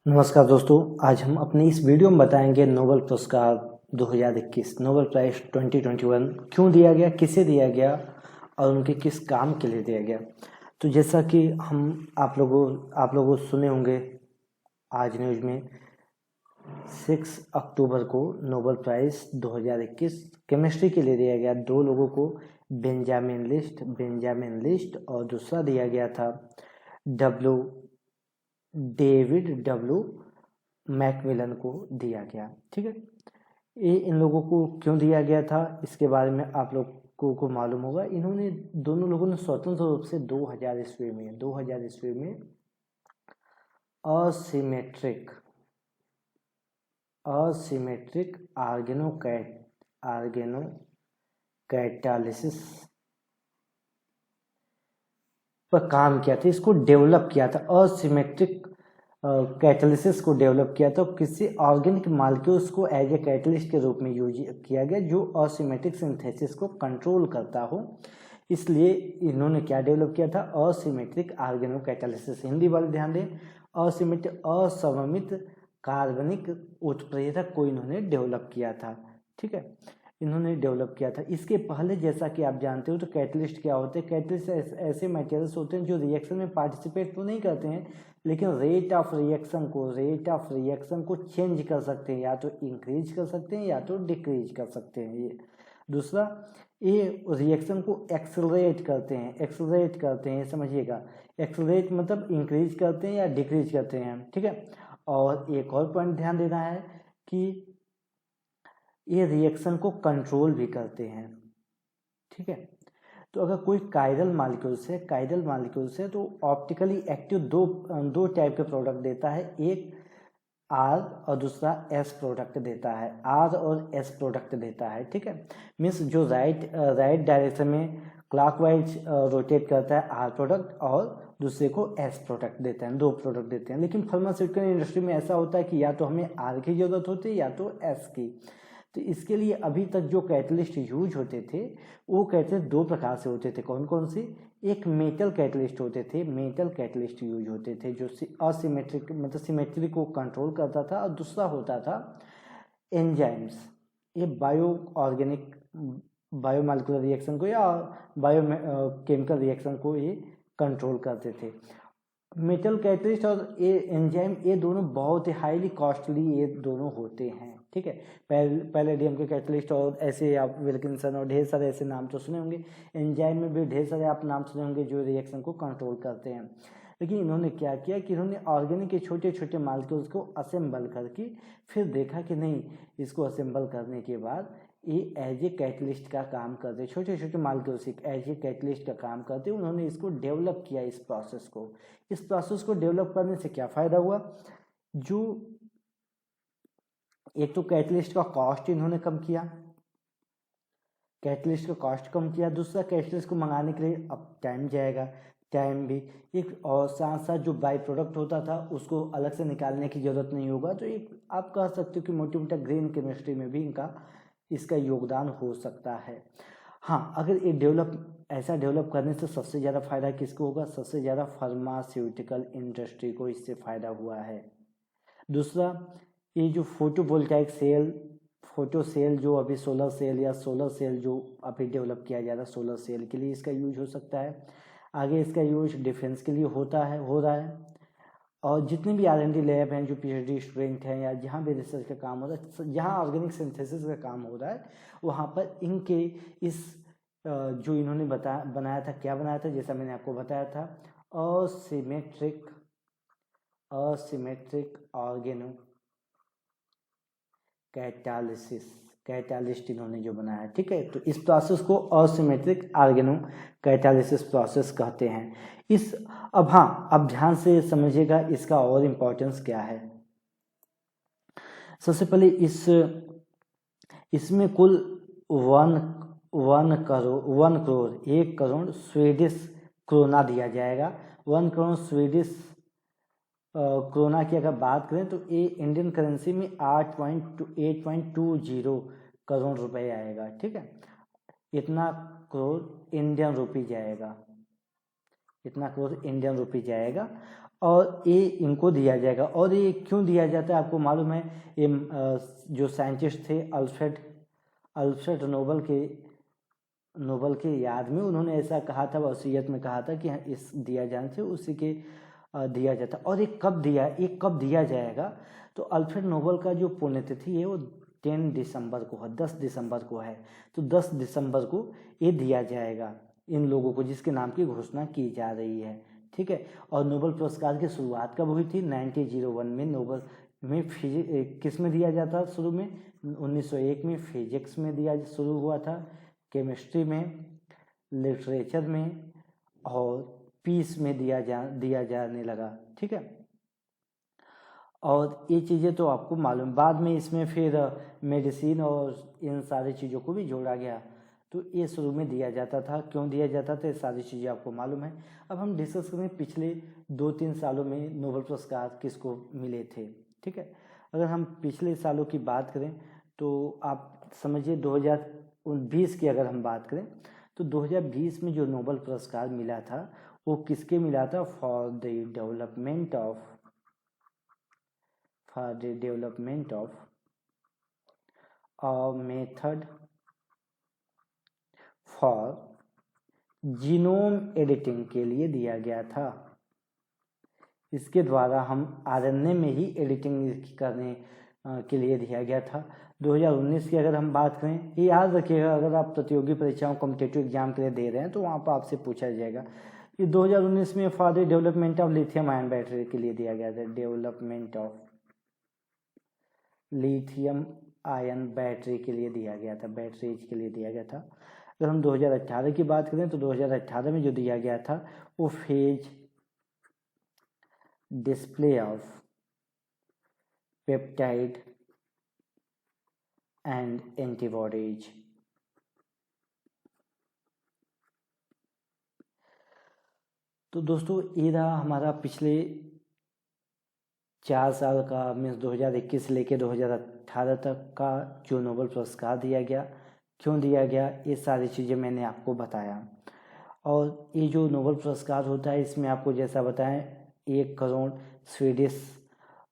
नमस्कार दोस्तों, आज हम अपने इस वीडियो में बताएंगे नोबेल पुरस्कार 2021 नोबेल प्राइज 2021 क्यों दिया गया, किसे दिया गया और उनके किस काम के लिए दिया गया। तो जैसा कि हम आप लोगों सुने होंगे, आज न्यूज में 6 अक्टूबर को नोबेल प्राइज 2021 केमिस्ट्री के लिए दिया गया। दो लोगों को बेंजामिन लिस्ट और दूसरा दिया गया था डेविड डब्ल्यू मैकमिलन को दिया गया। ठीक है, ये इन लोगों को क्यों दिया गया था इसके बारे में आप लोगों को मालूम होगा। इन्होंने दोनों लोगों ने स्वतंत्र रूप से 2000 ईस्वी में असिमेट्रिक आर्गेनो कैटालिसिस पर काम किया था, इसको डेवलप किया था। असिमेट्रिक कैटालिसिस को डेवलप किया था, किसी ऑर्गेनिक मॉलिक्यूल्स को एज ए कैटलिस्ट के रूप में यूज किया गया जो असिमेट्रिक सिंथेसिस को कंट्रोल करता हो। इसलिए इन्होंने क्या डेवलप किया था, असिमेट्रिक आर्गेनो कैटालिसिस। हिंदी वाले ध्यान दें, असममित कार्बनिक उत्प्रेरक को इन्होंने डेवलप किया था। ठीक है, इन्होंने डेवलप किया था। इसके पहले जैसा कि आप जानते हो तो कैटलिस्ट क्या होते हैं। कैटलिस्ट ऐसे मटेरियल्स होते हैं जो रिएक्शन में पार्टिसिपेट तो नहीं करते हैं, लेकिन रेट ऑफ रिएक्शन को चेंज कर सकते हैं, या तो इंक्रीज कर सकते हैं या तो डिक्रीज कर सकते हैं। ये दूसरा, ये रिएक्शन को एक्सेलरेट करते हैं, समझिएगा। एक्सेलरेट मतलब इंक्रीज करते हैं या डिक्रीज करते हैं। ठीक है, और एक और पॉइंट ध्यान देना है कि ये रिएक्शन को कंट्रोल भी करते हैं। ठीक है, तो अगर कोई कायरल मालिक्यूल्स है तो ऑप्टिकली एक्टिव दो टाइप के प्रोडक्ट देता है, एक आर और दूसरा एस प्रोडक्ट देता है। ठीक है, मीन्स जो राइट डायरेक्शन में क्लॉकवाइज रोटेट करता है आर प्रोडक्ट और दूसरे को एस प्रोडक्ट देते हैं, दो प्रोडक्ट देते हैं। लेकिन फार्मास्यूटिकल इंडस्ट्री में ऐसा होता है कि या तो हमें आर की जरूरत होती है या तो एस की। तो इसके लिए अभी तक जो कैटलिस्ट यूज होते थे वो कैटलिस्ट दो प्रकार से होते थे। कौन कौन से? एक मेटल कैटलिस्ट यूज होते थे जो असिमेट्रिक मतलब सिमेट्री को कंट्रोल करता था, और दूसरा होता था एंजाइम्स। ये बायोमॉलिक्यूलर रिएक्शन को या बायोकेमिकल रिएक्शन को ये कंट्रोल करते थे। मेटल कैटलिस्ट और ये एंजाइम, ये दोनों बहुत ही हाईली कॉस्टली ये दोनों होते हैं। ठीक है, पैलेडियम के कैटलिस्ट और ऐसे आप विल्किंसन और ढेर सारे ऐसे नाम तो सुने होंगे। एंजाइम में भी ढेर सारे आप नाम सुने होंगे जो रिएक्शन को कंट्रोल करते हैं। लेकिन इन्होंने क्या किया कि इन्होंने ऑर्गेनिक के छोटे छोटे मॉलिक्यूल्स को असेंबल करके फिर देखा कि नहीं, इसको असेंबल करने के बाद ये एज ए कैटलिस्ट का काम करते, छोटे छोटे मॉलिक्यूल्स एज ए कैटलिस्ट का काम करते। उन्होंने इसको डेवलप किया। इस प्रोसेस को डेवलप करने से क्या फ़ायदा हुआ, जो एक तो कैटलिस्ट का कॉस्ट इन्होंने कम किया, दूसरा कैटलिस्ट को मंगाने के लिए अब टाइम जाएगा, टाइम भी एक, और साथ साथ जो बाई प्रोडक्ट होता था उसको अलग से निकालने की ज़रूरत नहीं होगा। तो एक आप कह सकते हो कि मोटी मोटा ग्रीन केमिस्ट्री में भी इसका योगदान हो सकता है। हाँ, अगर ये ऐसा डेवलप करने से सबसे ज़्यादा फायदा किसको होगा? सबसे ज़्यादा फार्मास्यूटिकल इंडस्ट्री को इससे फ़ायदा हुआ है। दूसरा, ये जो फोटो सेल जो अभी सोलर सेल जो अभी डेवलप किया जा रहा है, सोलर सेल के लिए इसका यूज हो सकता है। आगे इसका यूज डिफेंस के लिए हो रहा है। और जितने भी R&D लैब हैं, जो PhD स्टूडेंट हैं या जहाँ भी रिसर्च का काम हो रहा है, जहाँ ऑर्गेनिक सिंथेसिस का काम हो रहा है, वहाँ पर इनके इस जो इन्होंने बनाया था, क्या बनाया था, जैसा मैंने आपको बताया था, असिमेट्रिक ऑर्गेनो कैटालिस्ट इन्होंने जो बनाया। ठीक है, तो इस प्रोसेस को असिमेट्रिक ऑर्गेनो कैटालिसिस प्रोसेस कहते हैं। अब ध्यान से समझिएगा इसका और इम्पोर्टेंस क्या है। सबसे पहले इसमें कुल 1 करोड़ स्वीडिश क्रोना दिया जाएगा। 1 करोड़ स्वीडिश क्रोना की अगर बात करें तो ये इंडियन करेंसी में 8.20 करोड़ रुपए आएगा। ठीक है, इतना करोड़ इंडियन रुपी जाएगा। और ये इनको दिया जाएगा। और ये क्यों दिया जाता है आपको मालूम है? ये जो साइंटिस्ट थे अल्फ्रेड नोबल के याद में उन्होंने ऐसा कहा था, वसीयत में कहा था कि इस दिया जाने से उसी के दिया जाता। और ये कब दिया जाएगा? तो अल्फ्रेड नोबल का जो पुण्यतिथि है वो 10 दिसंबर को है, 10 दिसंबर को है। तो 10 दिसंबर को ये दिया जाएगा इन लोगों को, जिसके नाम की घोषणा की जा रही है, ठीक है। और नोबेल पुरस्कार की शुरुआत कब हुई थी? 1901 में नोबेल में किस में दिया जाता? शुरू में 1901 में फिजिक्स में शुरू हुआ था, केमिस्ट्री में, लिटरेचर में और पीस में दिया जाने लगा, ठीक है। और ये चीज़ें तो आपको मालूम। बाद में इसमें फिर मेडिसिन और इन सारी चीज़ों को भी जोड़ा गया। तो ये शुरू में दिया जाता था। क्यों दिया जाता था ये सारी चीज़ें आपको मालूम है। अब हम डिस्कस करें पिछले 2-3 सालों में नोबेल पुरस्कार किसको मिले थे, ठीक है। अगर हम पिछले सालों की बात करें तो आप समझिए 2020 की अगर हम बात करें तो 2020 में जो नोबेल पुरस्कार मिला था वो किसके मिला था? For the development of a method for genome editing के लिए दिया गया था। इसके द्वारा हम आरएनए में ही एडिटिंग करने के लिए दिया गया था। 2019 की अगर हम बात करें, ये याद रखिएगा, अगर आप प्रतियोगी परीक्षाओं कॉम्पिटिटिव एग्जाम के लिए दे रहे हैं तो वहाँ पर आपसे पूछा जाएगा। ये 2019 में for the development of lithium ion battery के लिए दिया गया था। Development of lithium ion battery के लिए दिया गया था, बैटरीज के लिए दिया गया था। अगर हम 2018 की बात करें तो 2018 में जो दिया गया था वो phase display of peptide and antibodies. तो दोस्तों ये रहा हमारा पिछले 4 साल का, मीन्स 2021 से लेकर 2018 तक का जो नोबेल पुरस्कार दिया गया, क्यों दिया गया, ये सारी चीज़ें मैंने आपको बताया। और ये जो नोबेल पुरस्कार होता है इसमें आपको जैसा बताएं 1 करोड़ स्वीडिश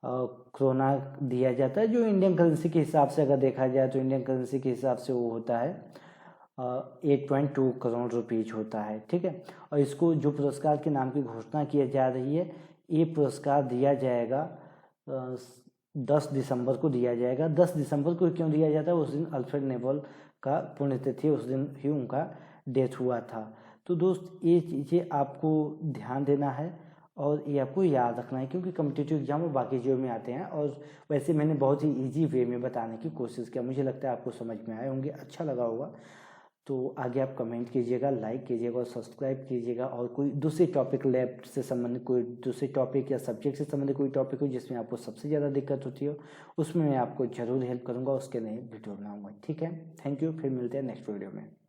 क्रोना दिया जाता है, जो इंडियन करेंसी के हिसाब से अगर देखा जाए तो इंडियन करेंसी के हिसाब से वो होता है 8.2 करोड़ रुपीज होता है, ठीक है। और इसको जो पुरस्कार के नाम की घोषणा की जा रही है, ये पुरस्कार दिया जाएगा 10 दिसंबर को दिया जाएगा। 10 दिसंबर को क्यों दिया जाता है? उस दिन अल्फ्रेड नोबेल का पुण्यतिथि, उस दिन ही उनका डेथ हुआ था। तो दोस्त ये चीज़ें आपको ध्यान देना है और ये आपको याद रखना है, क्योंकि कॉम्पिटिटिव एग्जाम और बाकी चीज़ों में आते हैं। और वैसे मैंने बहुत ही इजी वे में बताने की कोशिश किया, मुझे लगता है आपको समझ में आए होंगे, अच्छा लगा होगा। तो आगे आप कमेंट कीजिएगा, लाइक कीजिएगा और सब्सक्राइब कीजिएगा। और कोई दूसरे टॉपिक, लैब से संबंधित कोई दूसरे टॉपिक या सब्जेक्ट से संबंधित कोई टॉपिक हो जिसमें आपको सबसे ज़्यादा दिक्कत होती हो, उसमें मैं आपको ज़रूर हेल्प करूँगा, उसके नए वीडियो बनाऊँगा, ठीक है। थैंक यू, फिर मिलते हैं नेक्स्ट वीडियो में।